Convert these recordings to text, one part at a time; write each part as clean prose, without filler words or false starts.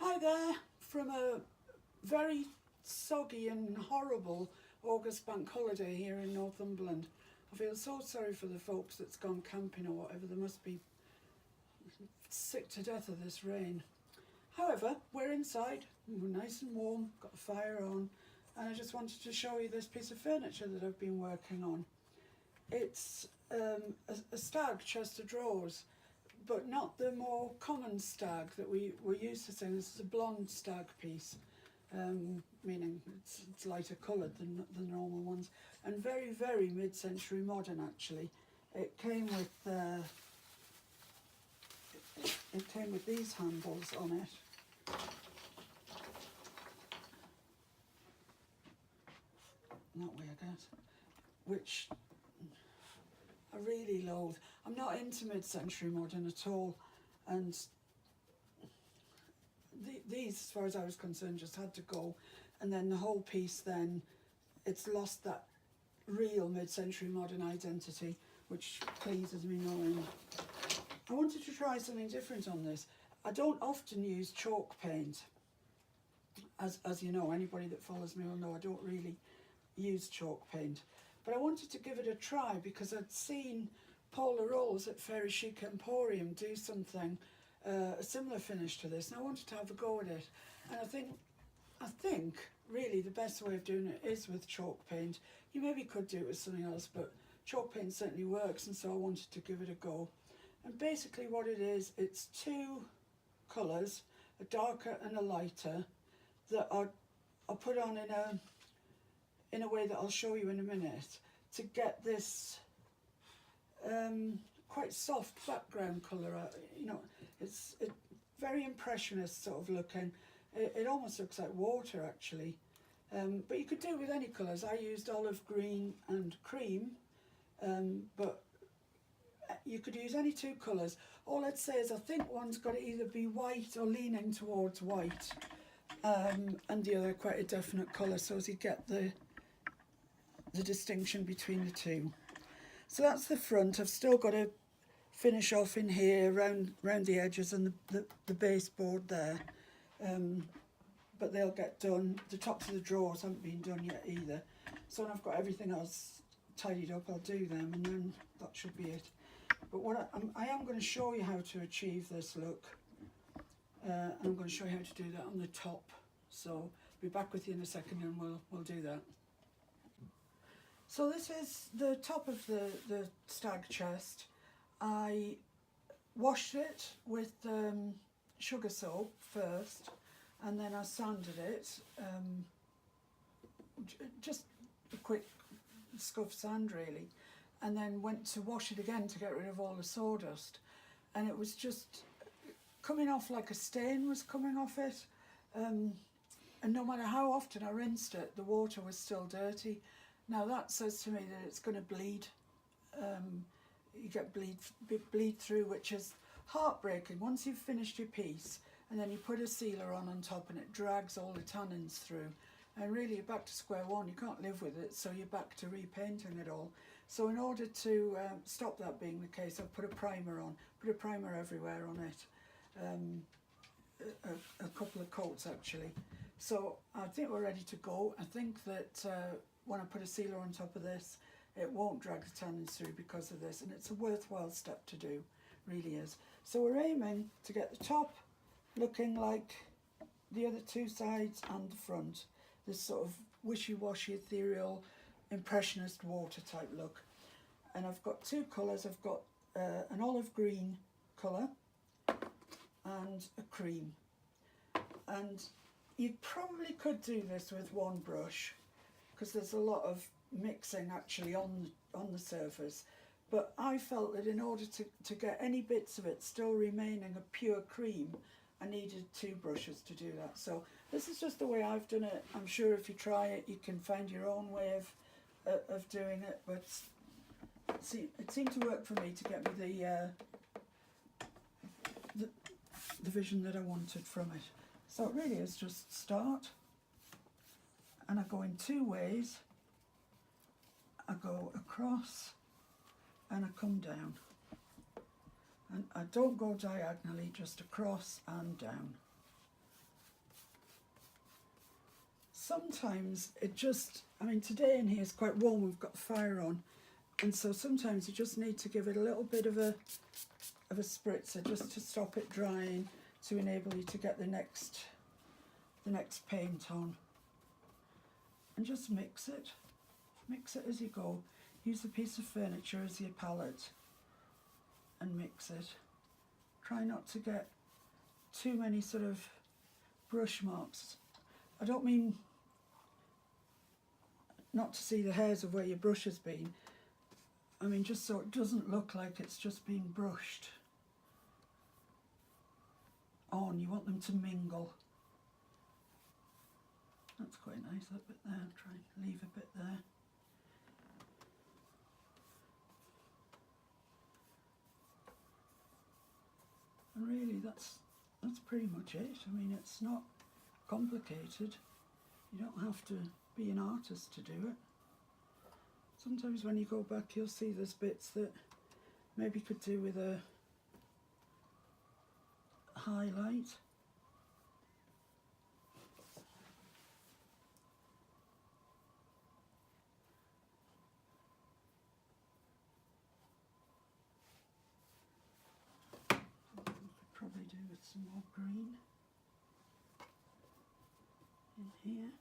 Hi there, from a very soggy and horrible August bank holiday here in Northumberland. I feel so sorry for the folks that's gone camping or whatever. They must be sick to death of this rain. However, we're inside, we're nice and warm, got a fire on, and I just wanted to show you this piece of furniture that I've been working on. It's a Stag chest of drawers, but not the more common Stag that we're used to seeing. This is a blonde Stag piece, meaning it's lighter coloured than the normal ones, and very, very mid-century modern actually. It came with these handles on it. That way, I guess, which I really loathe. I'm not into mid-century modern at all, and these, as far as I was concerned, just had to go. And then the whole piece, then it's lost that real mid-century modern identity, which pleases me no end. I wanted to try something different on this. I don't often use chalk paint, as you know, anybody that follows me will know I don't really use chalk paint. But I wanted to give it a try because I'd seen Paula Rolls at Fairy Chic Emporium do something, a similar finish to this, and I wanted to have a go at it. And I think really the best way of doing it is with chalk paint. You maybe could do it with something else, but chalk paint certainly works, and so I wanted to give it a go. And basically what it is, it's two colours, a darker and a lighter, that are put on in a way that I'll show you in a minute, to get this quite soft background colour. You know, it's very impressionist sort of looking. It almost looks like water actually, but you could do it with any colours. I used olive green and cream, but you could use any two colours. All I'd say is I think one's got to either be white or leaning towards white, and the other quite a definite colour, so as you get the distinction between the two. So that's the front. I've still got to finish off in here round the edges and the baseboard there, but they'll get done. The tops of the drawers haven't been done yet either, so when I've got everything else tidied up, I'll do them, and then that should be it. But what I am going to show you how to achieve this look, and I'm going to show you how to do that on the top. So I'll be back with you in a second and we'll do that. So this is the top of the Stag chest. I washed it with sugar soap first, and then I sanded it, just a quick scuff sand really, and then went to wash it again to get rid of all the sawdust, and it was just coming off like a stain was coming off it, and no matter how often I rinsed it, the water was still dirty. Now that says to me that it's going to bleed. You get bleed through, which is heartbreaking. Once you've finished your piece and then you put a sealer on top and it drags all the tannins through, and really you're back to square one. You can't live with it, so you're back to repainting it all. So in order to stop that being the case, I've put a primer on, put a primer everywhere on it, a couple of coats actually. So I think we're ready to go. I think that when I put a sealer on top of this, it won't drag the tannins through because of this, and it's a worthwhile step to do, really is. So we're aiming to get the top looking like the other two sides and the front, this sort of wishy-washy, ethereal, impressionist water type look. And I've got two colours. I've got an olive green colour and a cream, and you probably could do this with one brush because there's a lot of mixing actually on the surface, but I felt that in order to get any bits of it still remaining a pure cream, I needed two brushes to do that. So this is just the way I've done it. I'm sure if you try it you can find your own way of doing it, but see, it seemed to work for me to get me the vision that I wanted from it. So it really is just start, and I go in two ways. I go across and I come down, and I don't go diagonally, just across and down. sometimes it just, I mean today in here is quite warm, we've got the fire on, and so sometimes you just need to give it a little bit of a spritzer just to stop it drying, to enable you to get the next paint on. And just mix it as you go. Use a piece of furniture as your palette and mix it. Try not to get too many sort of brush marks. I don't mean not to see the hairs of where your brush has been. I mean just so it doesn't look like it's just been brushed on. You want them to mingle. That's quite nice, that bit there. Try and leave a bit there. And really that's pretty much it. I mean, it's not complicated. You don't have to be an artist to do it. Sometimes when you go back you'll see there's bits that maybe could do with a highlight. Probably do with some more green in here.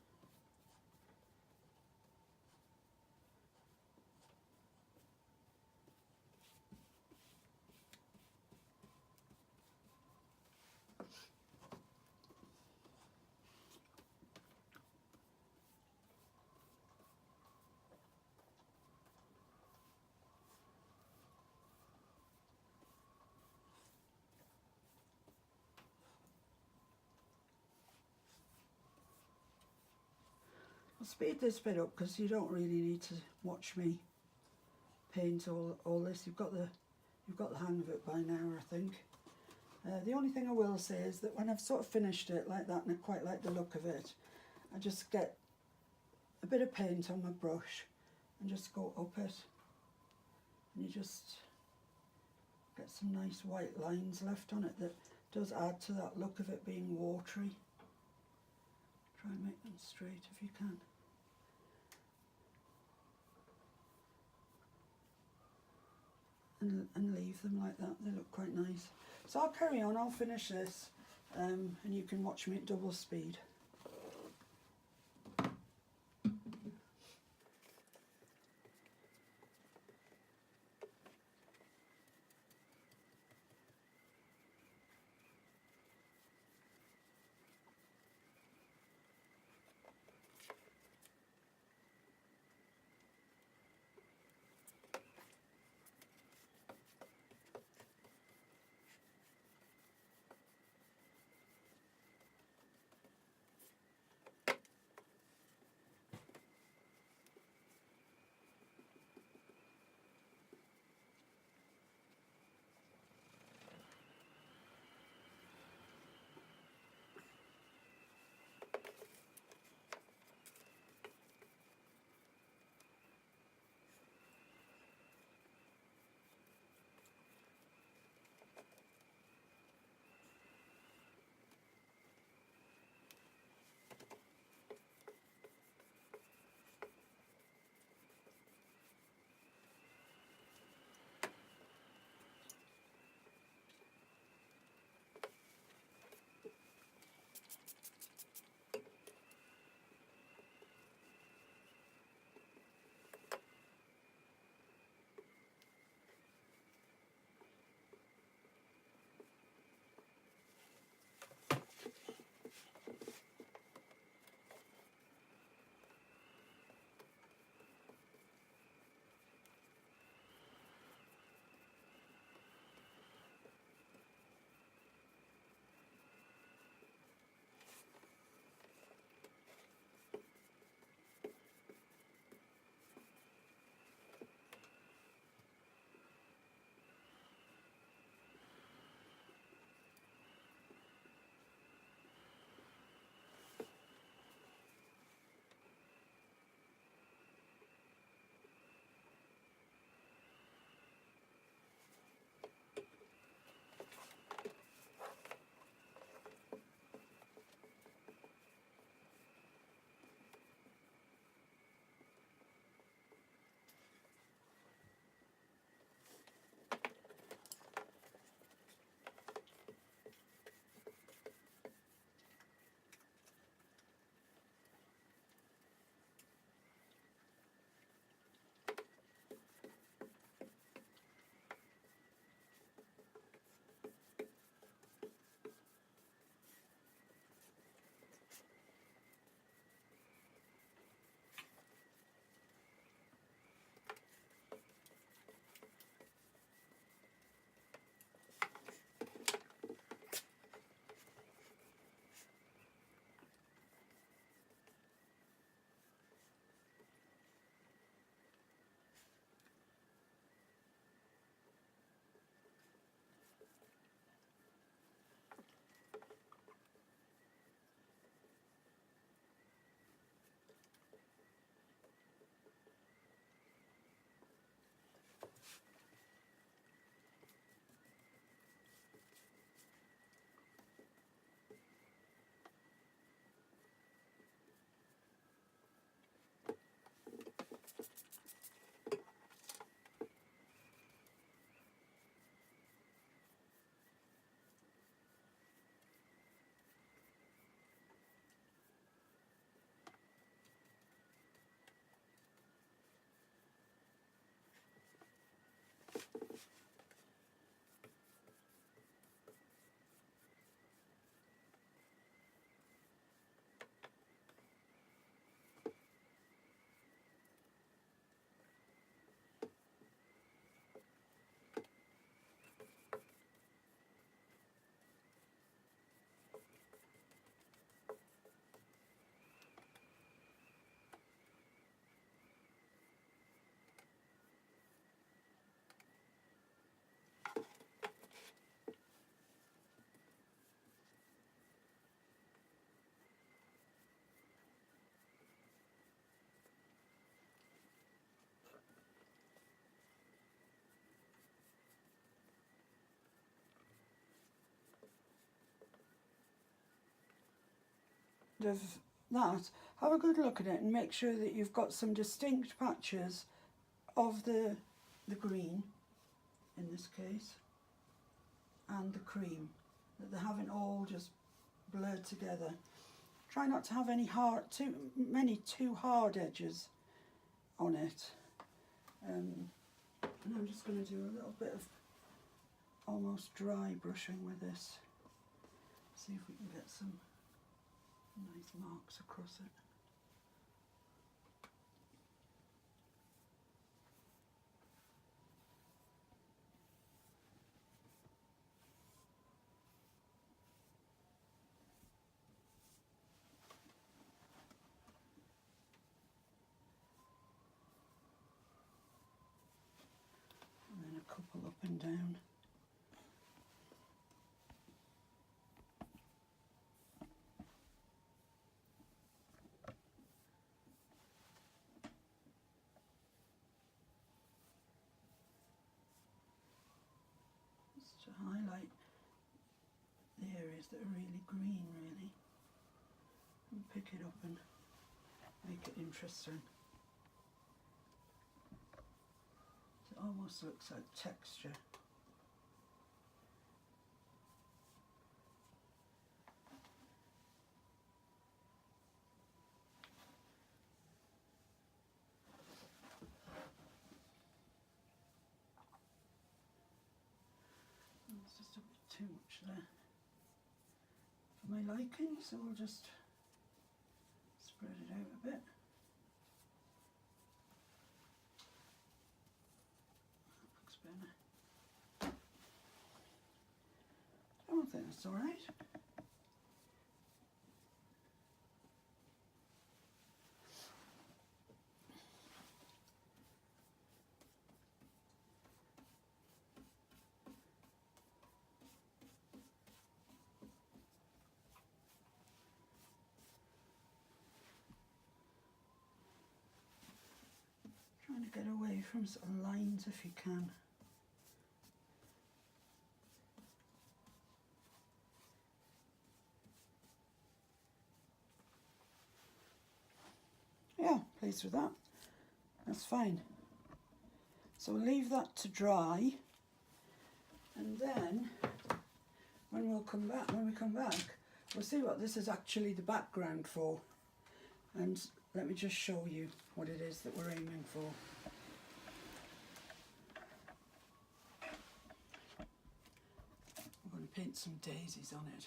I'll speed this bit up because you don't really need to watch me paint all this. You've got the hang of it by now, I think. The only thing I will say is that when I've sort of finished it like that and I quite like the look of it, I just get a bit of paint on my brush and just go up it, and you just get some nice white lines left on it that does add to that look of it being watery. Try and make them straight if you can. And leave them like that, they look quite nice. So I'll carry on, I'll finish this and you can watch me at double speed. of that, have a good look at it and make sure that you've got some distinct patches of the green, in this case, and the cream, that they haven't all just blurred together. Try not to have any too hard edges on it. And I'm just going to do a little bit of almost dry brushing with this. See if we can get some nice marks across it. And then a couple up and down. To highlight the areas that are really green, really, and pick it up and make it interesting. It almost looks like texture. It's just a bit too much there for my liking, so we'll just spread it out a bit. That looks better. I don't think that's all right. Trying to get away from sort of lines if you can. Yeah, pleased with that. That's fine. So we'll leave that to dry, and then when we come back, we'll see what this is actually the background for. And let me just show you what it is that we're aiming for. I'm going to paint some daisies on it.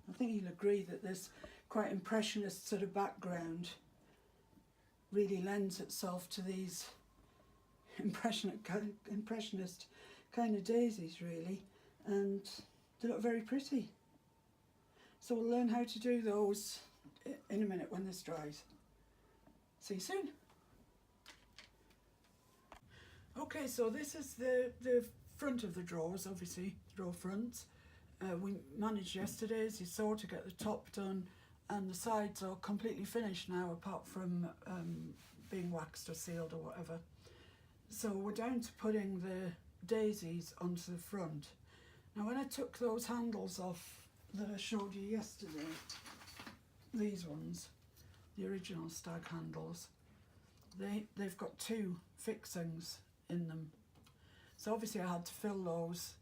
I think you'll agree that this quite impressionist sort of background really lends itself to these impressionist kind of daisies, really, and they look very pretty. So we'll learn how to do those in a minute when this dries. See you soon. Okay, so this is the front of the drawers, obviously, drawer fronts. We managed yesterday, as you saw, to get the top done, and the sides are completely finished now, apart from being waxed or sealed or whatever. So we're down to putting the daisies onto the front. Now when I took those handles off that I showed you yesterday, these ones, the original Stag handles, they've got two fixings in them. So obviously I had to fill those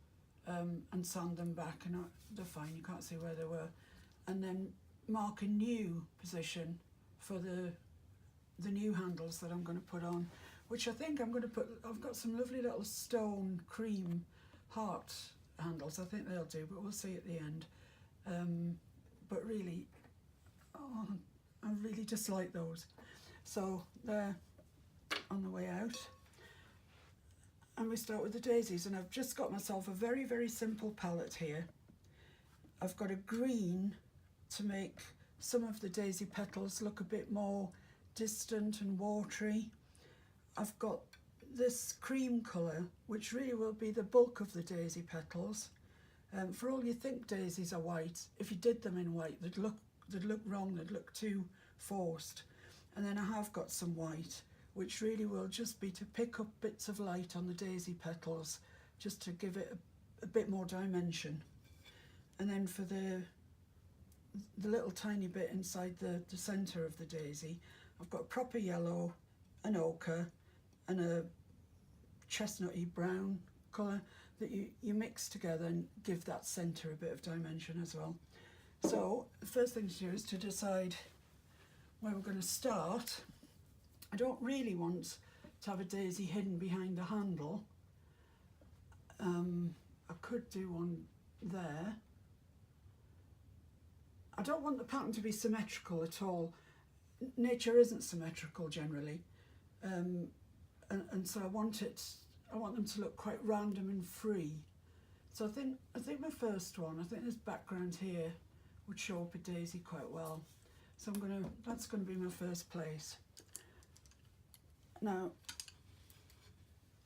and sand them back, and they're fine, you can't see where they were, and then mark a new position for the new handles that I'm going to put on, which I think I'm going to put, I've got some lovely little stone cream heart handles. I think they'll do, but we'll see at the end. But really, oh, I really dislike those. So they're on the way out. And we start with the daisies, and I've just got myself a very, very simple palette here. I've got a green to make some of the daisy petals look a bit more distant and watery. I've got this cream colour, which really will be the bulk of the daisy petals. For all you think daisies are white, if you did them in white, they'd look wrong, they'd look too forced. And then I have got some white, which really will just be to pick up bits of light on the daisy petals, just to give it a bit more dimension. And then for the the little tiny bit inside the centre of the daisy. I've got proper yellow, an ochre and a chestnutty brown colour that you mix together and give that centre a bit of dimension as well. So the first thing to do is to decide where we're going to start. I don't really want to have a daisy hidden behind the handle. I could do one there. I don't want the pattern to be symmetrical at all. Nature isn't symmetrical generally, and so I want them to look quite random and free. So I think my first one, I think this background here would show up a daisy quite well. So that's gonna be my first place. Now,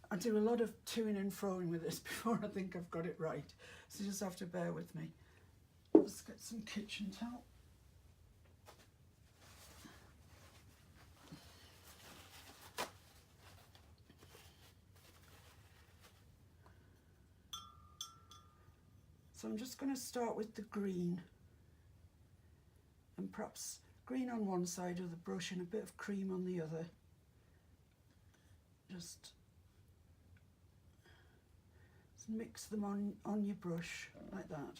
I do a lot of toing and froing with this before I think I've got it right, so you just have to bear with me. Let's get some kitchen towel. So I'm just going to start with the green, and perhaps green on one side of the brush and a bit of cream on the other. Just mix them on your brush like that,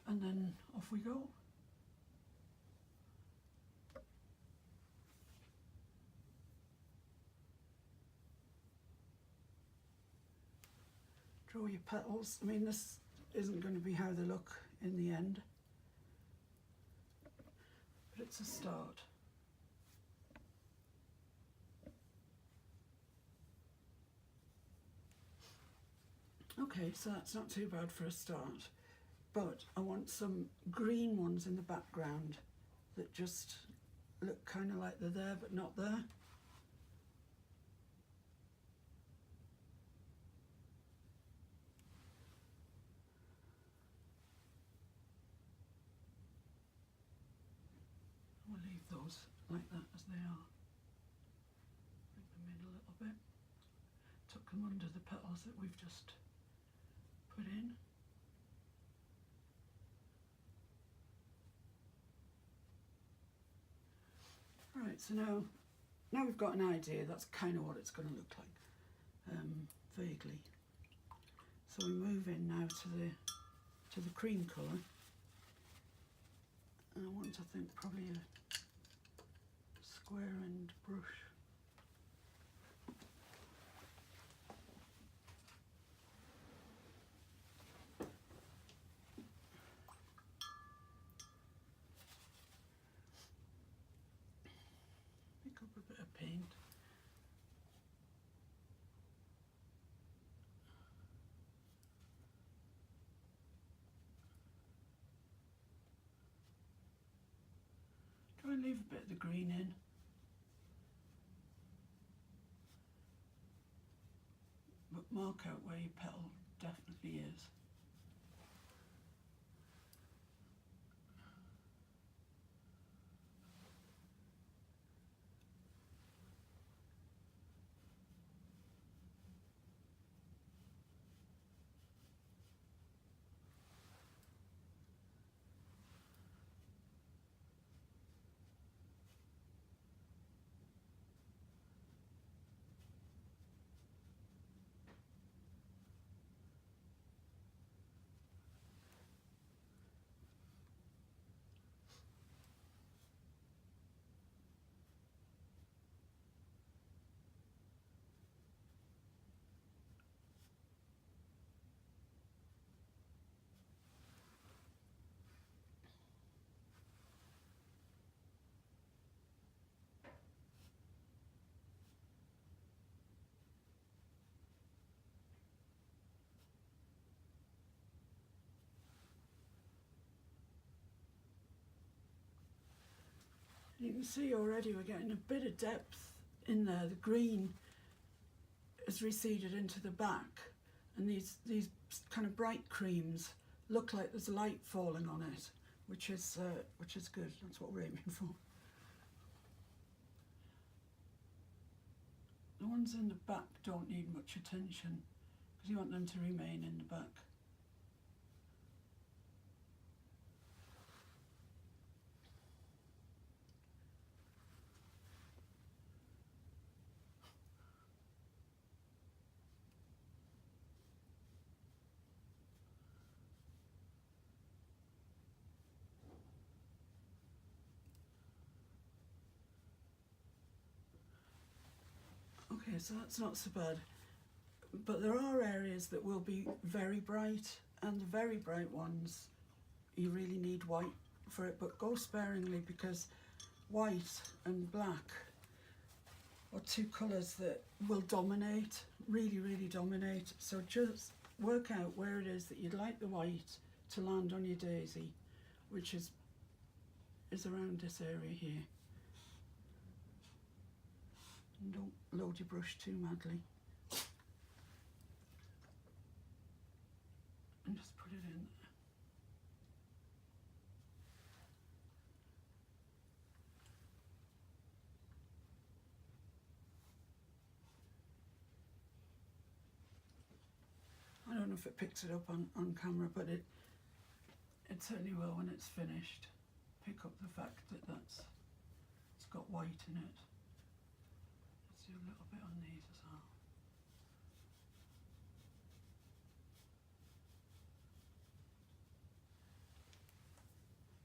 and then off we go. Draw your petals. I mean, this isn't going to be how they look in the end, but it's a start. Okay, so that's not too bad for a start, but I want some green ones in the background that just look kind of like they're there but not there. We'll leave those like that as they are. Bring them in a little bit. Tuck them under the petals that we've just put in. Right, so now we've got an idea. That's kind of what it's going to look like, vaguely. So we move in now to the cream colour, and I want to think probably a square end brush. Pick up a bit of paint. Try and leave a bit of the green in. But mark out where your petal definitely is. You can see already we're getting a bit of depth in there. The green has receded into the back, and these kind of bright creams look like there's light falling on it, which is good. That's what we're aiming for. The ones in the back don't need much attention because you want them to remain in the back. Okay, so that's not so bad. But there are areas that will be very bright, and the very bright ones, you really need white for it, but go sparingly, because white and black are two colours that will dominate, really, really dominate. So just work out where it is that you'd like the white to land on your daisy, which is around this area here. And don't load your brush too madly. And just put it in. I don't know if it picks it up on camera, but it certainly will when it's finished. Pick up the fact that it's got white in it. Let's do a little bit on these as well.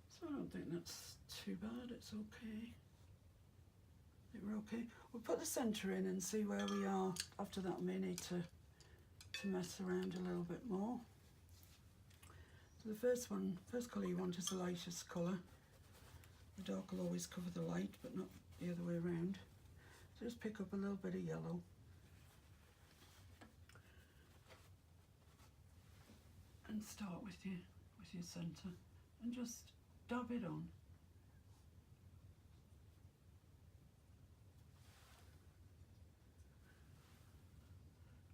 So I don't think that's too bad, it's okay. I think we're okay. We'll put the centre in and see where we are. After that, we may need to mess around a little bit more. So the first colour you want is the lightest colour. The dark will always cover the light, but not the other way around. So just pick up a little bit of yellow. And start with your centre and just dab it on.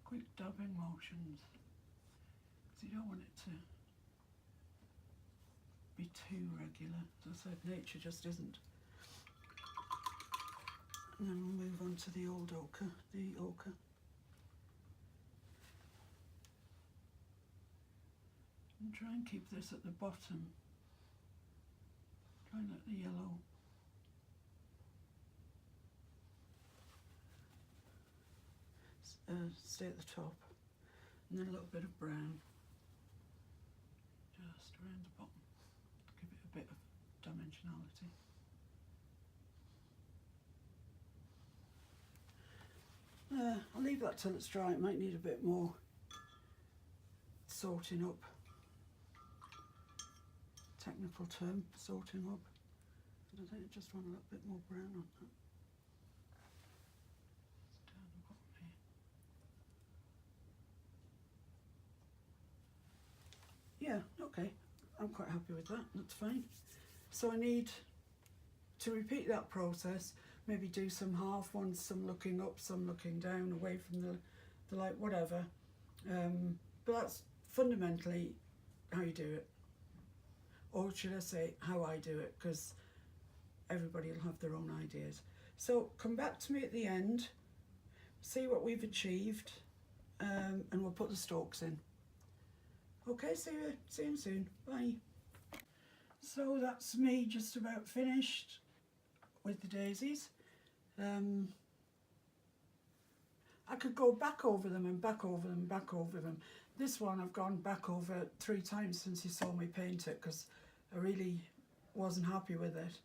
Quick dabbing motions, because you don't want it to be too regular. As I said, nature just isn't. And then we'll move on to the old ochre, And try and keep this at the bottom. Try and let the yellow stay at the top, and then a little bit of brown just around the bottom to give it a bit of dimensionality. I'll leave that till it's dry. It might need a bit more sorting up. Technical term, sorting up. But I think I just want a little bit more brown on that. Down the bottom here. Yeah, okay. I'm quite happy with that. That's fine. So I need to repeat that process. Maybe do some half ones, some looking up, some looking down, away from the light, whatever. But that's fundamentally how you do it. Or should I say how I do it, because everybody will have their own ideas. So come back to me at the end, see what we've achieved, and we'll put the stalks in. Okay, see you soon. Bye. So that's me just about finished with the daisies. I could go back over them and back over them, back over them. This one I've gone back over 3 times since you saw me paint it, because I really wasn't happy with it.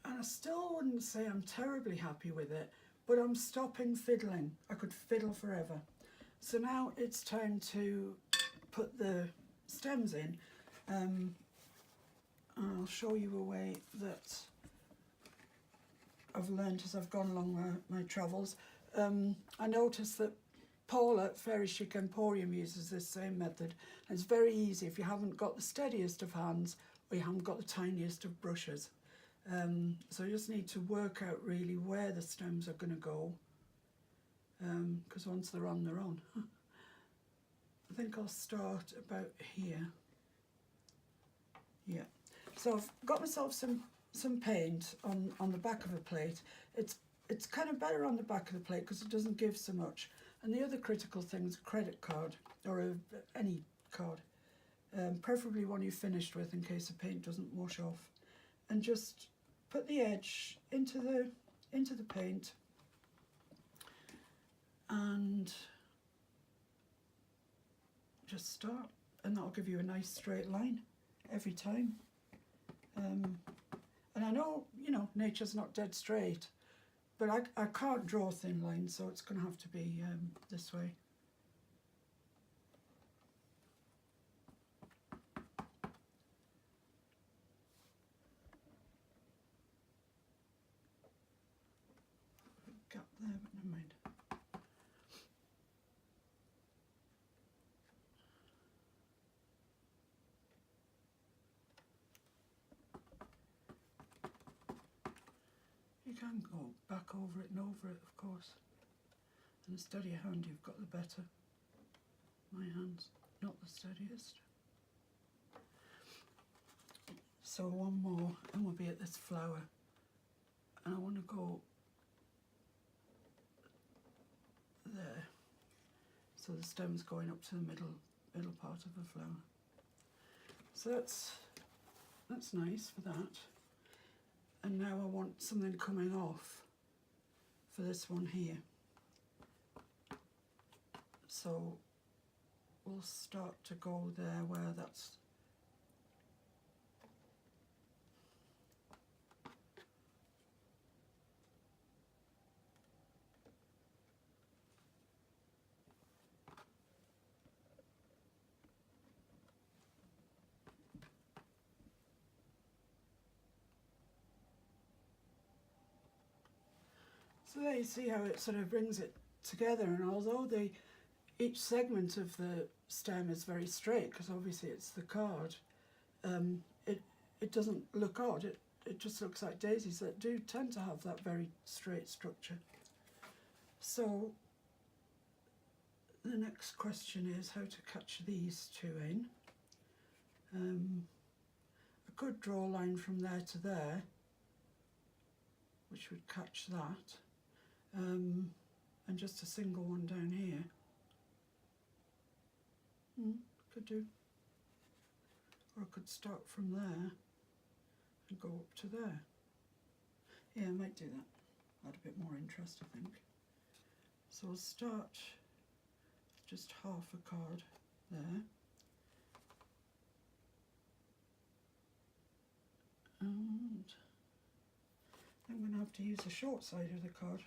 And I still wouldn't say I'm terribly happy with it, but I'm stopping fiddling. I could fiddle forever. So now it's time to put the stems in. And I'll show you a way that I've learned as I've gone along my travels. I noticed that Paula at Fairy Chic Emporium uses this same method. And it's very easy if you haven't got the steadiest of hands or you haven't got the tiniest of brushes. So you just need to work out really where the stems are going to go, because once they're on, they're on. I think I'll start about here. Yeah. So I've got myself some paint on the back of a plate. It's kind of better on the back of the plate because it doesn't give so much. And the other critical thing is a credit card, or any card, preferably one you've finished with in case the paint doesn't wash off. And just put the edge into the paint and just start, and that'll give you a nice straight line every time. And I know, you know, nature's not dead straight, But I can't draw thin lines, so it's going to have to be this way. Gap there, but never mind. You can go back over it and over it, of course. And the steadier hand you've got, the better. My hand's not the steadiest. So one more, and we'll be at this flower. And I want to go there. So the stem's going up to the middle part of the flower. So that's nice for that. And now I want something coming off for this one here. So we'll start to go there where that's so there you see how it sort of brings it together, and although each segment of the stem is very straight, because obviously it's the card, it doesn't look odd, it just looks like daisies that do tend to have that very straight structure. So the next question is how to catch these two in. I could draw a line from there to there, which would catch that. And just a single one down here. Could do. Or I could start from there and go up to there. Yeah, I might do that. Add a bit more interest, I think. So I'll start just half a card there. And I'm going to have to use the short side of the card.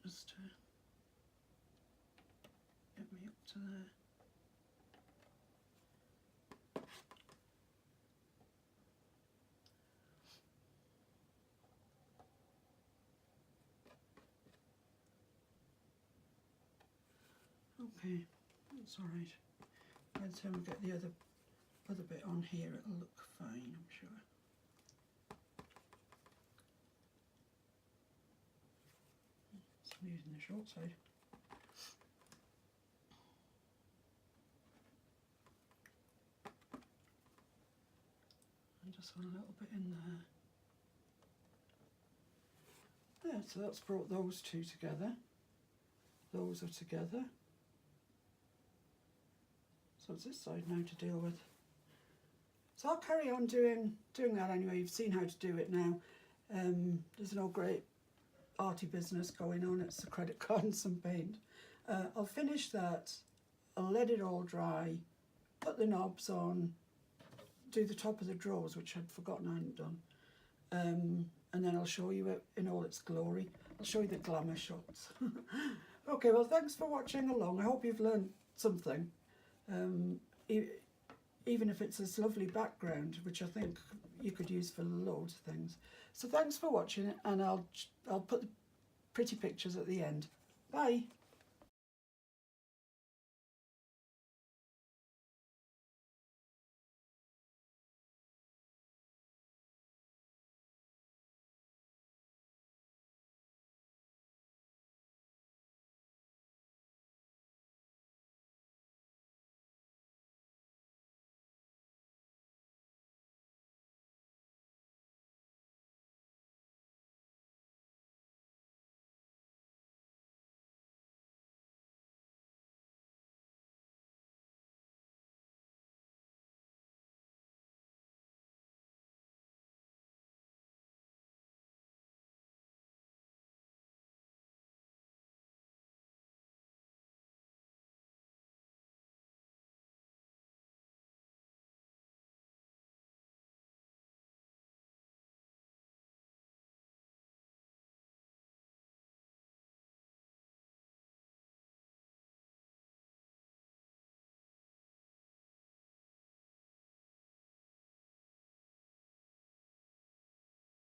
Just to get me up to there. Okay, that's all right. By the time we get the other bit on here, it'll look fine, I'm sure. So I'm using the short side. And just want a little bit in there. Yeah, so that's brought those two together. Those are together. So it's this side now to deal with. So I'll carry on doing that anyway. You've seen how to do it now. There's no great arty business going on. It's a credit card and some paint. I'll finish that. I'll let it all dry. Put the knobs on. Do the top of the drawers, which I'd forgotten I hadn't done. And then I'll show you it in all its glory. I'll show you the glamour shots. Okay, well, thanks for watching along. I hope you've learned something. Even if it's this lovely background, which I think you could use for loads of things. So thanks for watching, and I'll put the pretty pictures at the end. Bye.